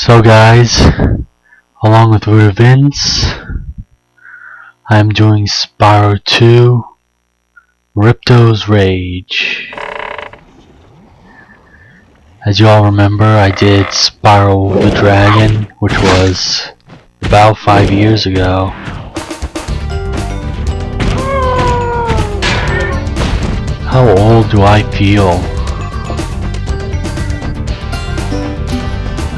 So guys, along with Vince, I'm doing Spyro 2, Ripto's Rage. As you all remember, I did Spyro the Dragon, which was about 5 years ago. How old do I feel?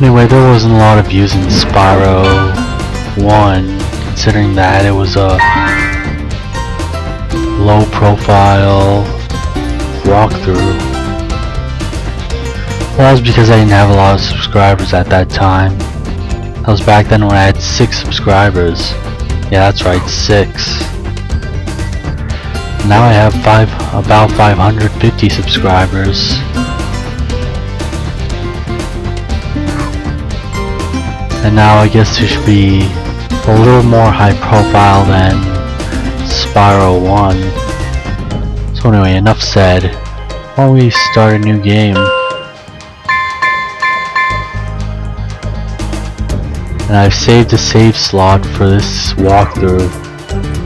Anyway, there wasn't a lot of views in Spyro 1, considering that it was a low profile walkthrough. Well, that was because I didn't have a lot of subscribers at that time. That was back then when I had 6 subscribers. Yeah, that's right, 6. Now I have about 550 subscribers. And now I guess it should be a little more high profile than Spyro 1. So anyway, enough said. Why don't we start a new game? And I've saved a save slot for this walkthrough,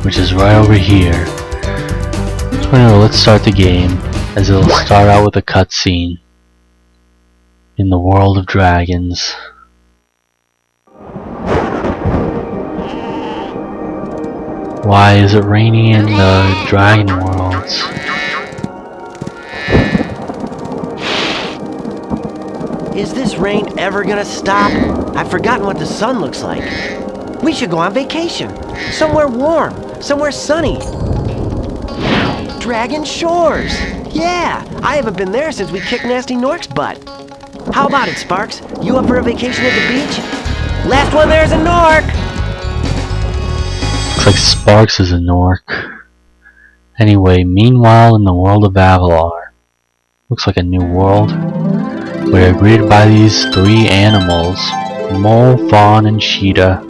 which is right over here. So anyway, let's start the game, as it'll start out with a cutscene in the world of dragons. Why is it raining in the dragon worlds? Is this rain ever gonna stop? I've forgotten what the sun looks like. We should go on vacation. Somewhere warm. Somewhere sunny. Dragon Shores. Yeah, I haven't been there since we kicked Nasty Nork's butt. How about it, Sparks? You up for a vacation at the beach? Last one there's a Nork! Looks like Sparks is a Nork. Anyway, meanwhile in the world of Avalar. Looks like a new world. We're greeted by these 3 animals. Mole, Fawn, and Cheetah.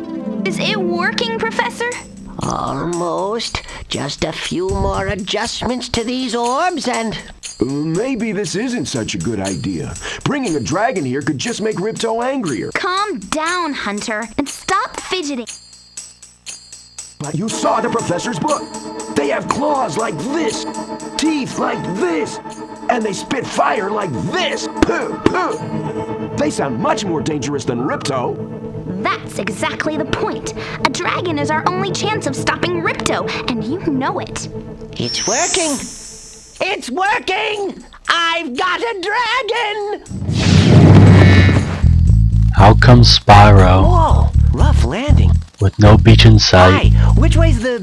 Is it working, Professor? Almost. Just a few more adjustments to these orbs and... Maybe this isn't such a good idea. Bringing a dragon here could just make Ripto angrier. Calm down, Hunter, and stop fidgeting. But you saw the professor's book. They have claws like this, teeth like this, and they spit fire like this. Puh, puh. They sound much more dangerous than Ripto. That's exactly the point. A dragon is our only chance of stopping Ripto, and you know it. It's working! It's working! I've got a dragon! Out comes Spyro, Whoa, rough landing. with no beach in sight. Hi, which way's the...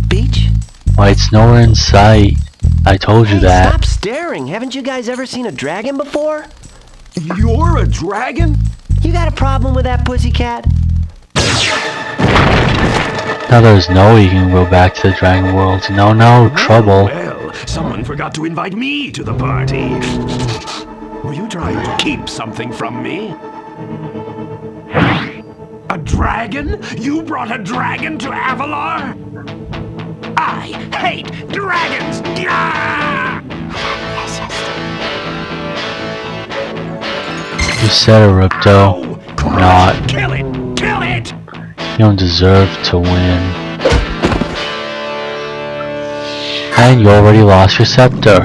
beach? Why, it's nowhere in sight. I told you Hey, that. stop staring. Haven't you guys ever seen a dragon before? You're a dragon? You got a problem with that, pussycat? Now there's no way you can go back to the dragon world. No, trouble. Well, someone forgot to invite me to the party. Were you trying to keep something from me? A dragon? You brought a dragon to Avalar? I hate dragons! Yeah! You said it, Ripto. Oh, Not. Kill it! Kill it! You don't deserve to win. And you already lost your scepter.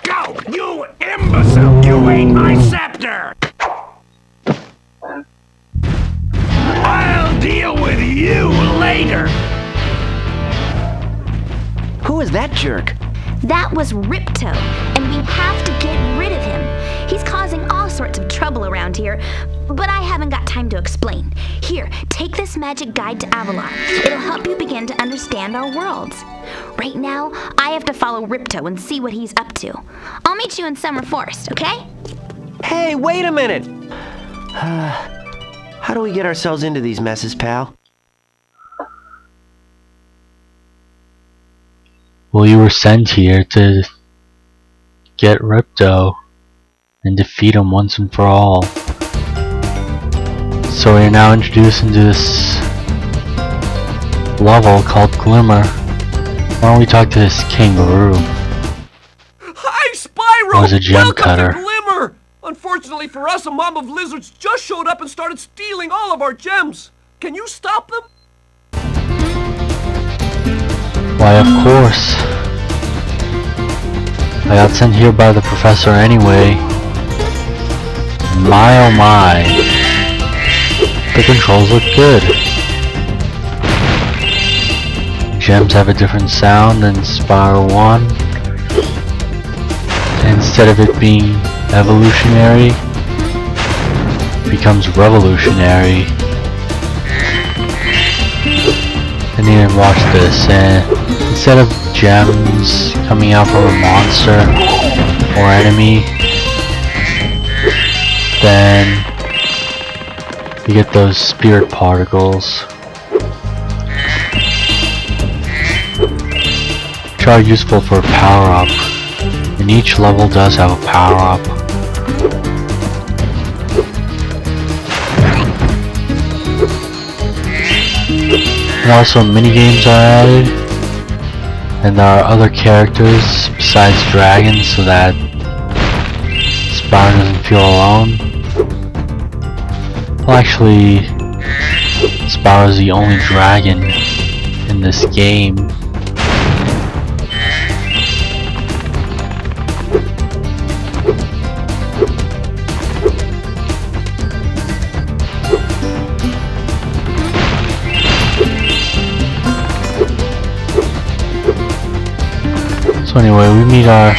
Go! You imbecile! You ate my scepter! I'll deal with you later! Who is that jerk? That was Ripto, and we have to get rid of him. He's causing all sorts of trouble around here, but I haven't got time to explain. Here, take this magic guide to Avalar. It'll help you begin to understand our worlds. Right now, I have to follow Ripto and see what he's up to. I'll meet you in Summer Forest, okay? Hey, wait a minute! How do we get ourselves into these messes, pal? Well, you were sent here to get Ripto and defeat him once and for all. So we're now introduced into this level called Glimmer. Why don't we talk to this kangaroo? Hi, Spyro! Or was it gem welcome cutter? to Glimmer! Unfortunately for us, a mob of lizards just showed up and started stealing all of our gems. Can you stop them? Why, of course. I got sent here by the professor anyway. My oh my. The controls look good. Gems have a different sound than Spyro 1. And instead of it being evolutionary, it becomes revolutionary. And then watch this, and instead of gems coming out from a monster or enemy, then you get those spirit particles, which are useful for power up, and each level does have a power up. And also minigames are added, and there are other characters besides dragons so that Spyro doesn't feel alone. Well, actually, Spyro is the only dragon in this game. So anyway, we meet up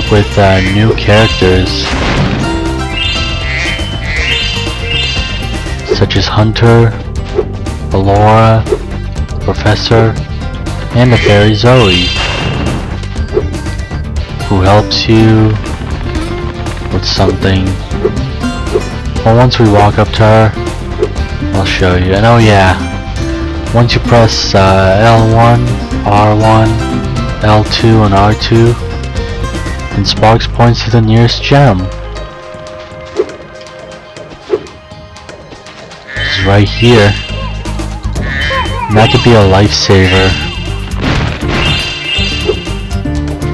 with new characters such as Hunter, Alora, Professor, and the fairy Zoe, who helps you with something. Well, once we walk up to her, I'll show you. And oh yeah, once you press L1, R1, L2 and R2, and Sparks points to the nearest gem. It's right here. And that could be a lifesaver.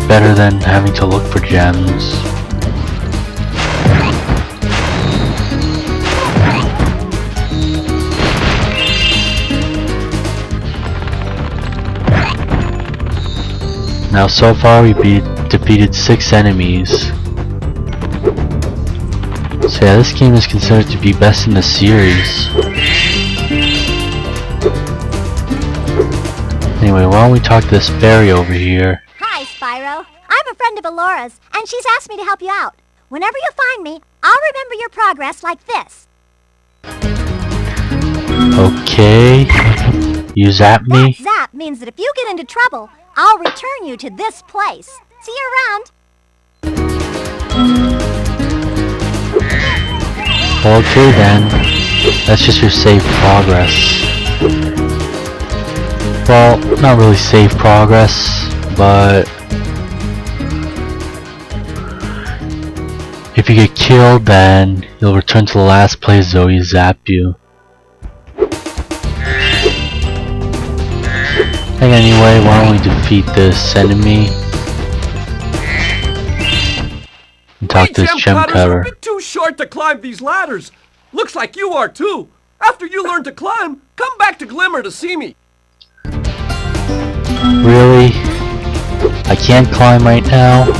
Better than having to look for gems. Now so far we defeated 6 enemies. So yeah, this game is considered to be best in the series. Anyway, why don't we talk to this fairy over here? Hi, Spyro. I'm a friend of Alora's, and she's asked me to help you out. Whenever you find me, I'll remember your progress like this. Okay. You zap me? That zap means that if you get into trouble, I'll return you to this place. See you around. Okay then. That's just your save progress. Well, not really save progress, but if you get killed, then you'll return to the last place Zoe zapped you. And anyway, why don't we defeat this enemy and talk to this gem cutters cutter. are a bit too short to climb these ladders. Looks like you are too. After you learn to climb, come back to Glimmer to see me. Really? I can't climb right now?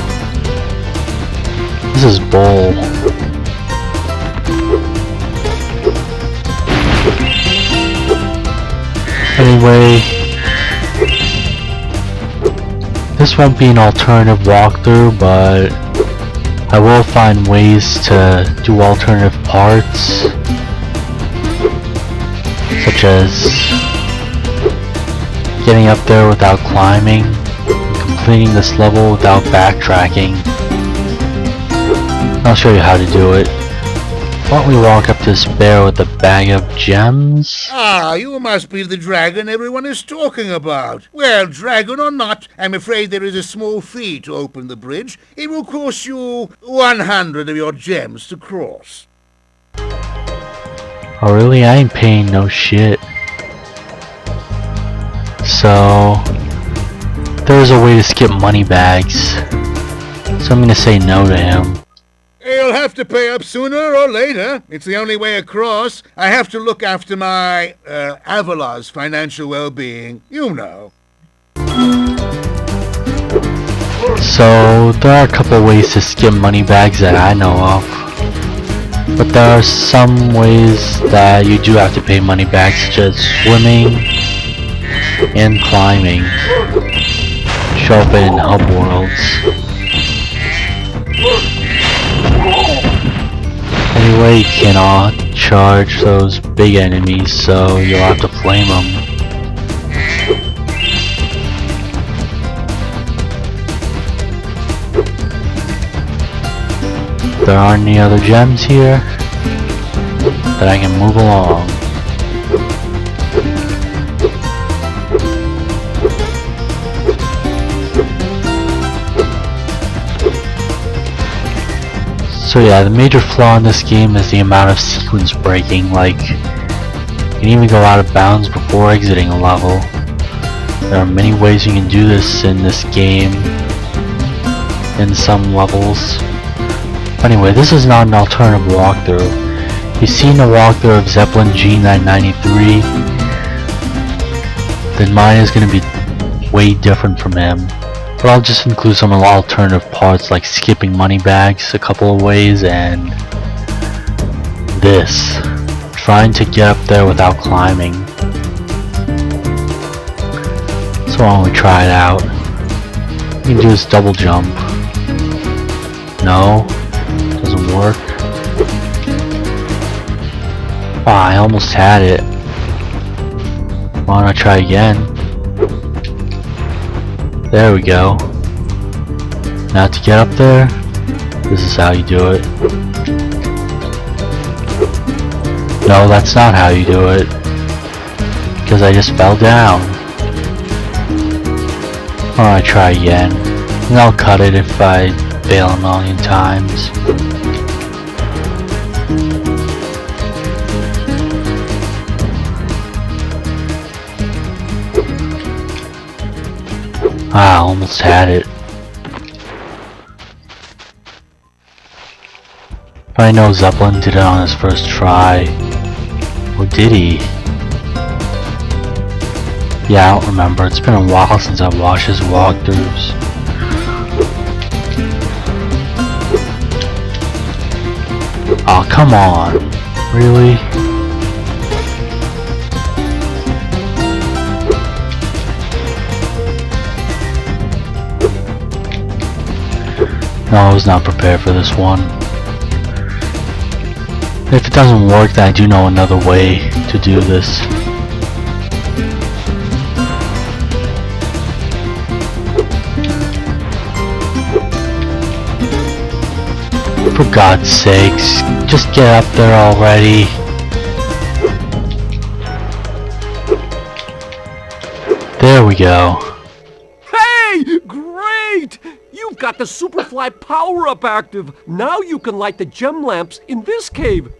This is bull. Anyway, this won't be an alternative walkthrough, but I will find ways to do alternative parts, such as getting up there without climbing, and completing this level without backtracking. I'll show you how to do it. Why don't we walk up to this bear with a bag of gems? Ah, you must be the dragon everyone is talking about. Well, dragon or not, I'm afraid there is a small fee to open the bridge. It will cost you 100 of your gems to cross. Oh really? I ain't paying no shit. So there's a way to skip money bags. So I'm gonna say no to him. You'll have to pay up sooner or later. It's the only way across. I have to look after my, Avalar's financial well-being. You know. So there are a couple ways to skip money bags that I know of. But there are some ways that you do have to pay money back, such as swimming and climbing. Show up in hub worlds. Anyway, you cannot charge those big enemies, so you'll have to flame them. There aren't any other gems here that I can move along. So yeah, the major flaw in this game is the amount of sequence breaking. Like, you can even go out of bounds before exiting a level. There are many ways you can do this in this game, in some levels. Anyway, this is not an alternative walkthrough. You've seen a walkthrough of Zeppelin G993, then mine is going to be way different from him. But I'll just include some alternative parts like skipping money bags a couple of ways, and this, trying to get up there without climbing. So why don't we try it out? You can do this double jump. No, doesn't work. Ah, I almost had it. Why don't I try again? There we go. Now to get up there, this is how you do it. No, that's not how you do it. Because I just fell down. Or I try again. And I'll cut it if I fail a million times. Ah, almost had it. But I know Zeppelin did it on his first try. Or did he? Yeah, I don't remember. It's been a while since I watched his walkthroughs. Oh, come on. Really? No, I was not prepared for this one. If it doesn't work, then I do know another way to do this. For God's sakes, just get up there already. There we go. Hey! Great! You've got the Superfly power-up active. Now you can light the gem lamps in this cave.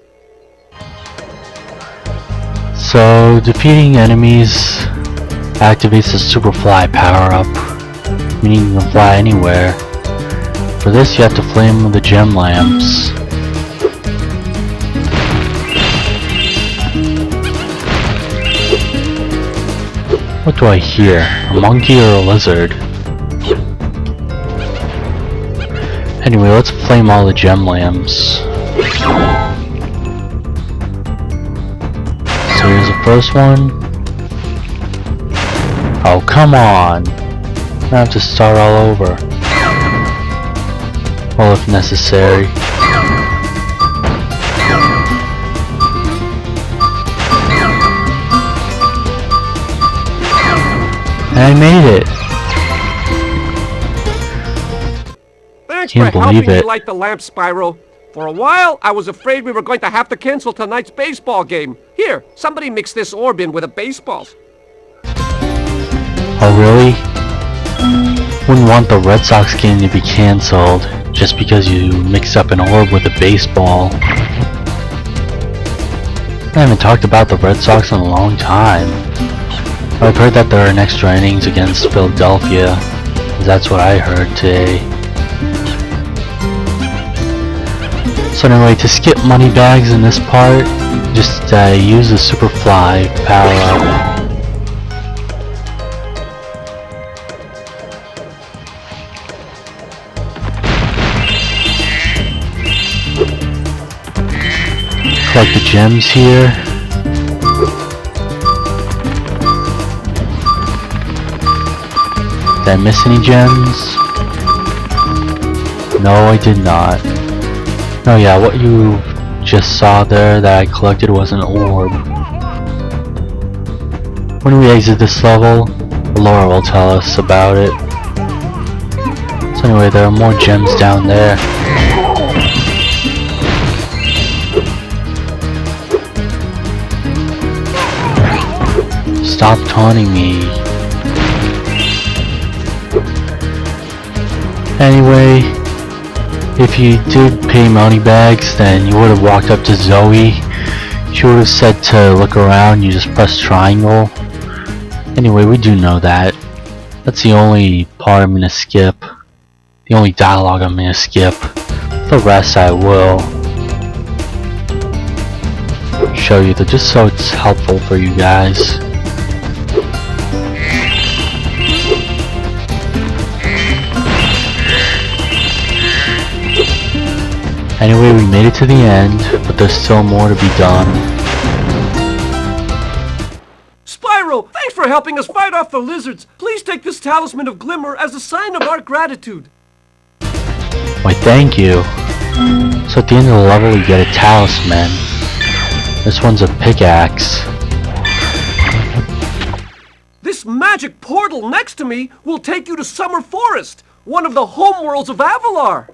So, defeating enemies activates the Superfly power-up, meaning you can fly anywhere. For this, you have to flame the gem lamps. What do I hear? A monkey or a lizard? Anyway, let's flame all the gem lamps. So here's the first one. Oh, come on! I have to start all over. Well, if necessary. And I made it! Thanks Can't for helping believe me it. light the lamp, Spyro. For a while, I was afraid we were going to have to cancel tonight's baseball game. Here, somebody mix this orb in with a baseball. Oh, really? Wouldn't want the Red Sox game to be cancelled just because you mix up an orb with a baseball. I haven't talked about the Red Sox in a long time. I've heard that there are extra innings against Philadelphia. That's what I heard today. So anyway, to skip money bags in this part, just use the super fly power up. Collect the gems here. Did I miss any gems? No, I did not. Oh yeah, what you just saw there that I collected was an orb. When we exit this level, Laura will tell us about it. So anyway, there are more gems down there. Stop taunting me. Anyway, if you did pay money bags, then you would have walked up to Zoe. She would have said to look around, you just press triangle. Anyway, we do know that. That's the only part I'm gonna skip. The only dialogue I'm gonna skip. The rest I will show you, just so it's helpful for you guys. Anyway, we made it to the end, but there's still more to be done. Spyro, thanks for helping us fight off the lizards. Please take this talisman of Glimmer as a sign of our gratitude. Why, thank you. So at the end of the level, we get a talisman. This one's a pickaxe. This magic portal next to me will take you to Summer Forest, one of the homeworlds of Avalar.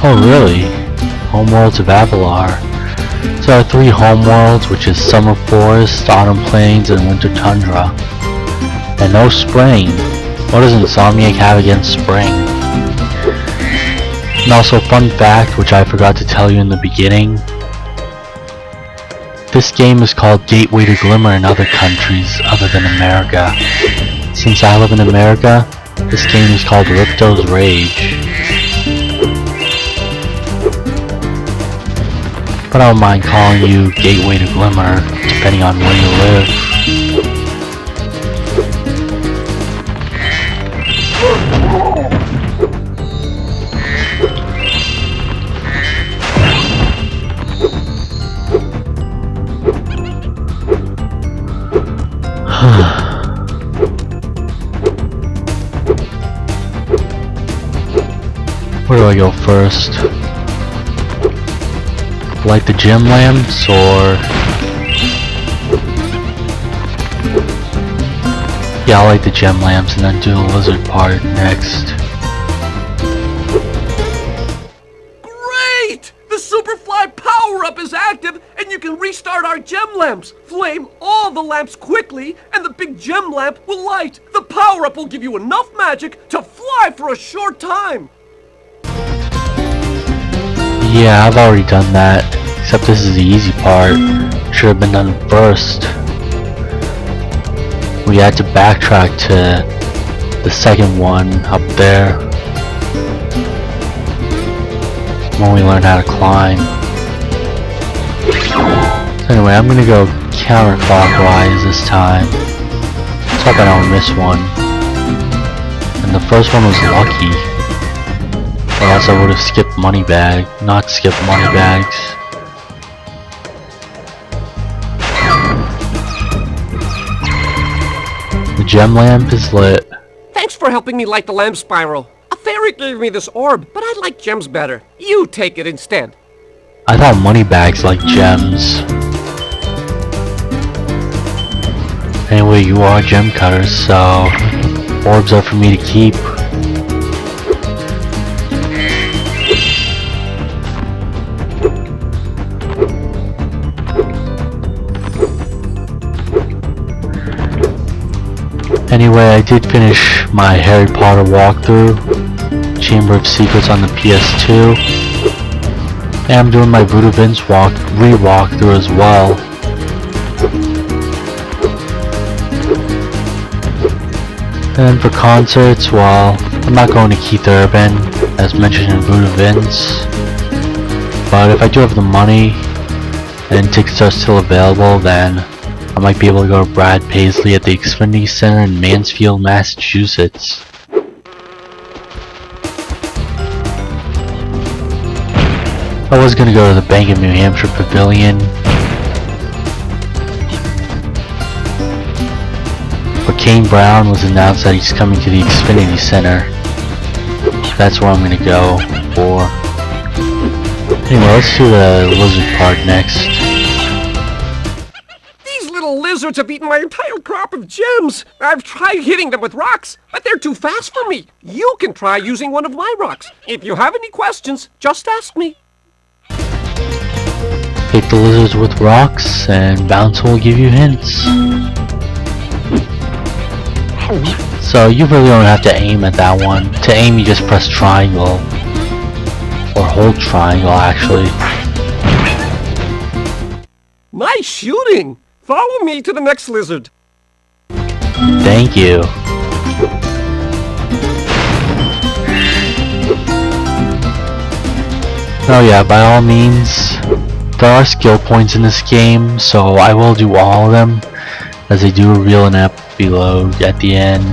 Oh really? Homeworlds of Avalar. So there are 3 homeworlds, which is Summer Forest, Autumn Plains, and Winter Tundra. And no spring. What does Insomniac have against spring? And also, fun fact, which I forgot to tell you in the beginning. This game is called Gateway to Glimmer in other countries other than America. Since I live in America, this game is called Ripto's Rage. But I don't mind calling you Gateway to Glimmer, depending on where you live. Where do I go first? Light the gem lamps, or... Yeah, I'll light the gem lamps and then do the lizard part next. Great! The Superfly power-up is active, and you can restart our gem lamps. Flame all the lamps quickly, and the big gem lamp will light. The power-up will give you enough magic to fly for a short time. Yeah, I've already done that, except this is the easy part. Should have been done first. We had to backtrack to the second one up there when we learned how to climb. So anyway, I'm gonna go counterclockwise this time. Let's hope I don't miss one. And the first one was lucky. Or else I would have skipped money bag, not skipped money bags. The gem lamp is lit. Thanks for helping me light the lamp, Spyro. A fairy gave me this orb, but I like gems better. You take it instead. I thought money bags like gems. Anyway, you are gem cutters, so orbs are for me to keep. Anyway, I did finish my Harry Potter walkthrough, Chamber of Secrets on the PS2, and I'm doing my Voodoo Vince re-walkthrough as well. And for concerts, well, I'm not going to Keith Urban. as mentioned in Root Events. But if I do have the money and tickets are still available, then I might be able to go to Brad Paisley at the Xfinity Center in Mansfield, Massachusetts. I was going to go to the Bank of New Hampshire Pavilion, but Kane Brown was announced that he's coming to the Xfinity Center. That's where I'm going to go for. Anyway, let's do the lizard part next. These little lizards have eaten my entire crop of gems. I've tried hitting them with rocks, but they're too fast for me. You can try using one of my rocks. If you have any questions, just ask me. Hit the lizards with rocks, and Bounce will give you hints. So you really don't have to aim at that one. To aim, you just press triangle. Or hold triangle, actually. Nice shooting! Follow me to the next lizard. Thank you. Oh yeah, by all means, there are skill points in this game, so I will do all of them, as they do reveal an epilogue at the end.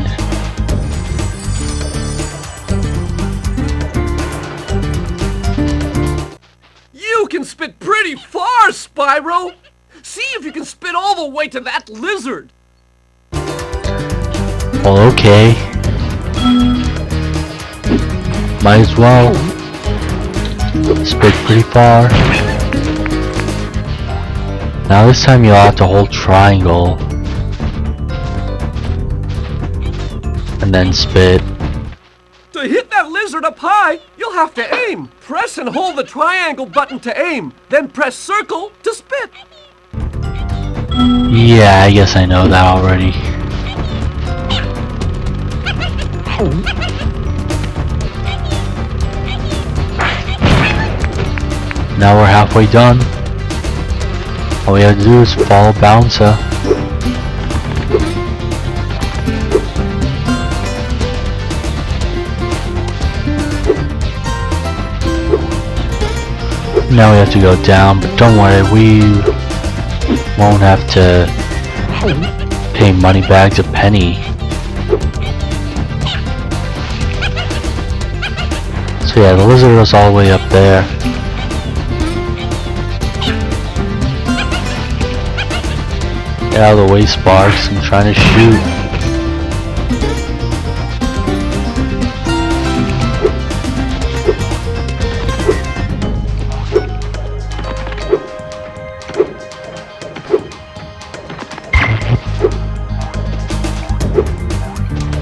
You can spit pretty far, Spyro! See if you can spit all the way to that lizard! Well, okay. Might as well. Spit pretty far. Now this time you'll have to hold triangle. And then spit. To hit that lizard up high, you'll have to aim. Press and hold the triangle button to aim, then press circle to spit. Yeah, I guess I know that already. Now we're halfway done. All we have to do is follow Bouncer. Now we have to go down, but don't worry, we won't have to pay money bags a penny. So yeah, the lizard was all the way up there. Get out of the way, Sparks, I'm trying to shoot.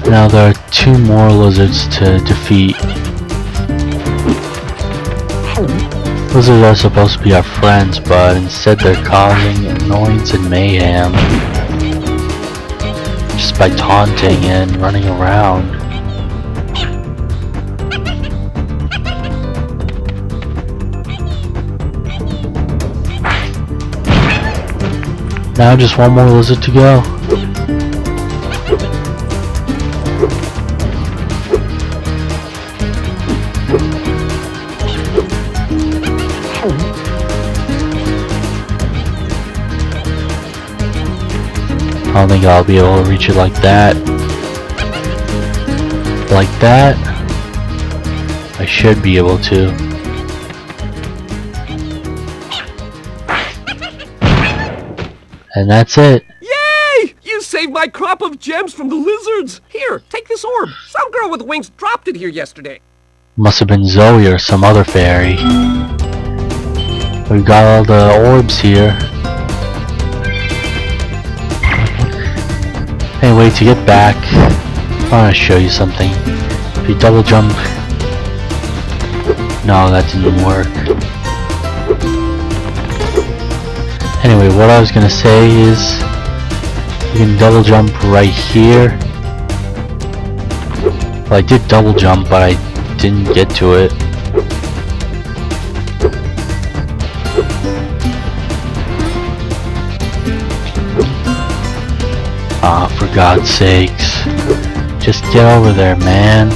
Now there are 2 more lizards to defeat. Lizards are supposed to be our friends, but instead they're causing annoyance and mayhem just by taunting and running around. Now just 1 more lizard to go. I don't think I'll be able to reach it like that. Like that, I should be able to. And that's it. Yay! You saved my crop of gems from the lizards. Here, take this orb. Some girl with wings dropped it here yesterday. Must have been Zoe or some other fairy. We've got all the orbs here. Anyway, to get back, I want to show you something. If you double jump... No, that didn't work. Anyway, what I was going to say is... You can double jump right here. Well, I did double jump, but I didn't get to it. Ah, for God's sakes. Just get over there, man.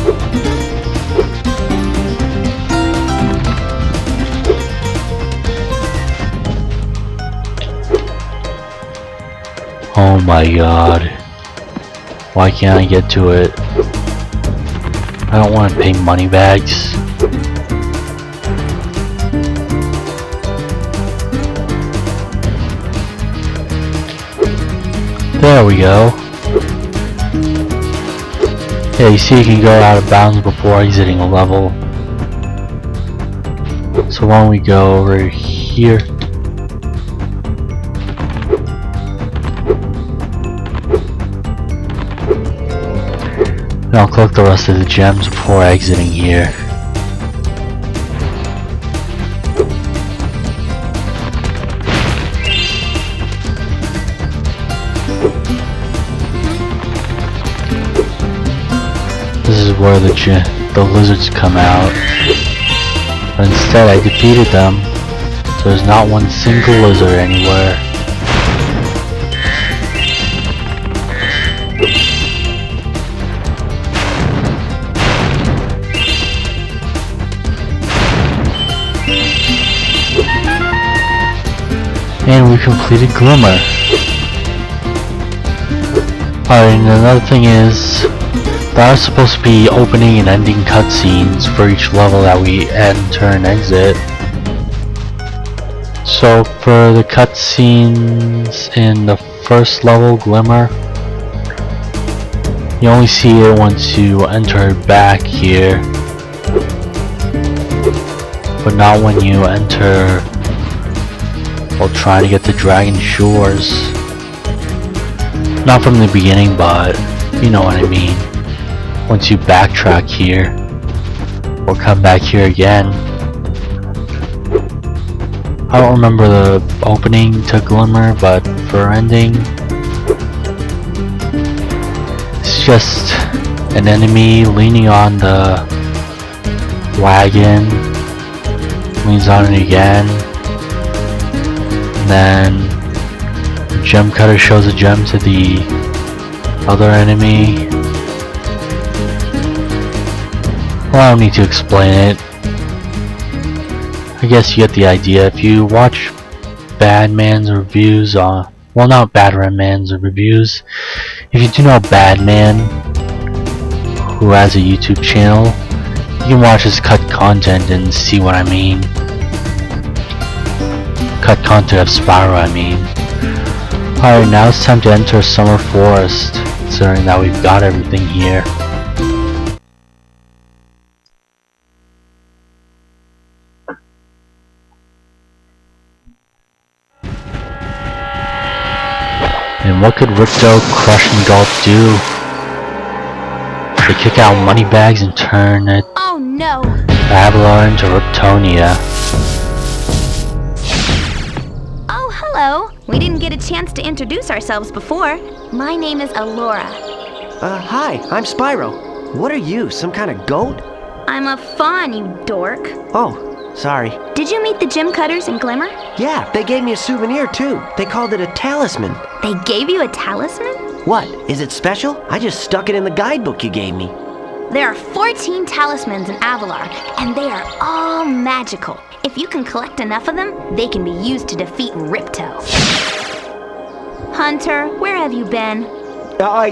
Oh my god. Why can't I get to it? I don't want to pay money bags. There we go. Yeah, you see you can go out of bounds before exiting a level. So why don't we go over here? And I'll collect the rest of the gems before exiting here. This is where the lizards come out. But instead I defeated them, so there's not one single lizard anywhere. And we completed Glimmer. Alright, and another thing is, there are supposed to be opening and ending cutscenes for each level that we enter and exit. So for the cutscenes in the first level, Glimmer, you only see it once you enter back here, but not when you enter while trying to get to Dragon Shores. Not from the beginning, but you know what I mean. Once you backtrack here, or come back here again. I don't remember the opening to Glimmer, but for ending, it's just an enemy leaning on the wagon, leans on it again, and then the gem cutter shows a gem to the other enemy. Well, I don't need to explain it. I guess you get the idea. If you watch Badman's reviews on, well, not Badman's reviews. If you do know Badman, who has a YouTube channel, you can watch his cut content and see what I mean. Cut content of Spyro, I mean. Alright, now it's time to enter Summer Forest, considering that we've got everything here. And what could Ripto, Crush, and Gulp do? They kick out money bags and turn it Oh no! Avalar into Riptonia. Oh, hello. We didn't get a chance to introduce ourselves before. My name is Alora. Hi, I'm Spyro. What are you, some kind of goat? I'm a fawn, you dork. Oh, sorry. Did you meet the gem cutters in Glimmer? Yeah, they gave me a souvenir too. They called it a talisman. They gave you a talisman? What, is it special? I just stuck it in the guidebook you gave me. There are 14 talismans in Avalar, and they are all magical. If you can collect enough of them, they can be used to defeat Ripto. Hunter, where have you been? I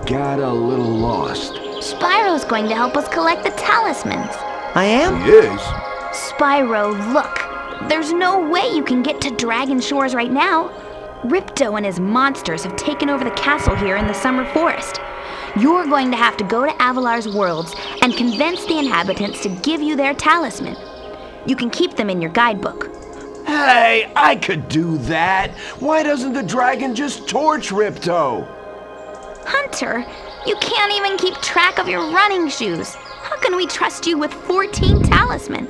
got a little lost. Spyro's going to help us collect the talismans. I am? Yes. Spyro, look. There's no way you can get to Dragon Shores right now. Ripto and his monsters have taken over the castle here in the Summer Forest. You're going to have to go to Avalar's worlds and convince the inhabitants to give you their talisman. You can keep them in your guidebook. Hey, I could do that. Why doesn't the dragon just torch Ripto? Hunter, you can't even keep track of your running shoes. How can we trust you with 14 talisman?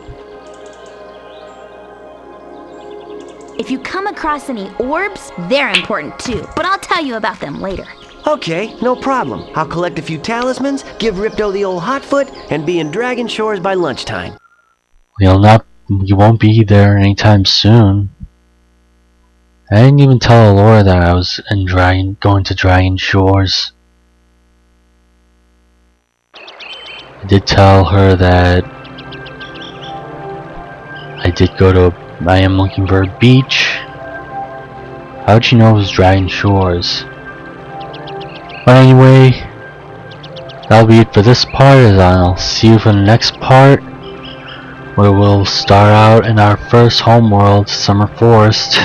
If you come across any orbs, they're important too, but I'll tell you about them later. Okay, no problem. I'll collect a few talismans, give Ripto the old hot foot, and be in Dragon Shores by lunchtime. You won't be there anytime soon. I didn't even tell Alora that I was going to Dragon Shores. I did tell her that I am looking for a beach. How'd you know it was Dragon Shores? But anyway, that'll be it for this part, and I'll see you for the next part, where we'll start out in our first homeworld, Summer Forest.